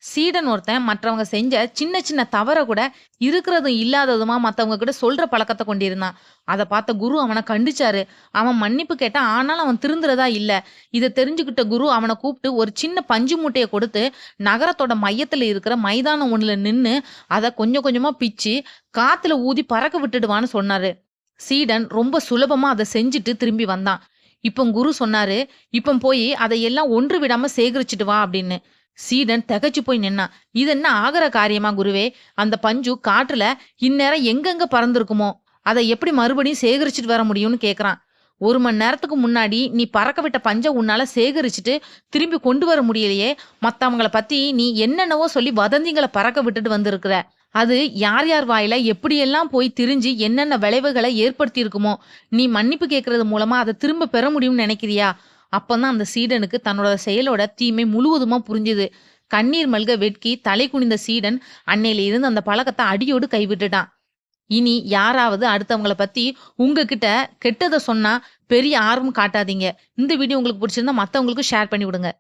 சீடன் ஒருத்தன் மற்றவங்க செஞ்ச சின்ன சின்ன தவற கூட இருக்கிறதும் இல்லாததுமா மத்தவங்க கிட்ட சொல்ற பழக்கத்த கொண்டிருந்தான். அத பார்த்த குரு அவன கண்டிச்சாரு. அவன் மன்னிப்பு கேட்டான். ஆனாலும் அவன் திருந்துறதா இல்ல. இத தெரிஞ்சுக்கிட்ட குரு அவன கூப்பிட்டு ஒரு சின்ன பஞ்சு மூட்டைய கொடுத்து, நகரத்தோட மையத்துல இருக்கிற மைதானம் ஒண்ணுல நின்னு, அத கொஞ்சம் கொஞ்சமா பிச்சு, காத்துல ஊதி பறக்க விட்டுடுவான்னு சொன்னாரு. சீடன் ரொம்ப சுலபமா அத செஞ்சுட்டு திரும்பி வந்தான். இப்போ குரு சொன்னாரு, "இப்ப போயி அதையெல்லாம் ஒன்று விடாம சேகரிச்சுட்டு வா" அப்படின்னு. சீடன் திகைச்சு போய் நின்னான். "இது என்ன ஆகுற காரியமா குருவே? அந்த பஞ்சு காற்றுல இந்நேரம் எங்கெங்க பறந்திருக்குமோ? அத எப்படி மறுபடியும் சேகரிச்சுட்டு வர முடியும்னு கேட்கறான். 1 மணி நேரத்துக்கு முன்னாடி நீ பறக்க விட்ட பஞ்ச உன்னால சேகரிச்சுட்டு திரும்பி கொண்டு வர முடியலையே. மத்தவங்கள பத்தி நீ என்னென்னவோ சொல்லி வதந்திங்கள பறக்க விட்டுட்டு வந்திருக்கிற. அது யார் யார் வாயில எப்படியெல்லாம் போய் திரிஞ்சு என்னென்ன விளைவுகளை ஏற்படுத்தி இருக்குமோ? நீ மன்னிப்பு கேட்கறது மூலமா அத திரும்ப பெற முடியும்னு நினைக்கிறியா?" அப்பதான் அந்த சீடனுக்கு தன்னோட செயலோட தீமை முழுவதுமா புரிஞ்சுது. கண்ணீர் மல்க வெட்கி தலை குனிந்த சீடன் அன்னையில இருந்து அந்த பழக்கத்த அடியோடு கைவிட்டுட்டான். இனி யாராவது அடுத்தவங்கள பத்தி உங்ககிட்ட கெட்டத சொன்னா பெரிய ஆர்வம் காட்டாதீங்க. இந்த வீடியோ உங்களுக்கு பிடிச்சிருந்தா மத்தவங்களுக்கும் ஷேர் பண்ணி விடுங்க.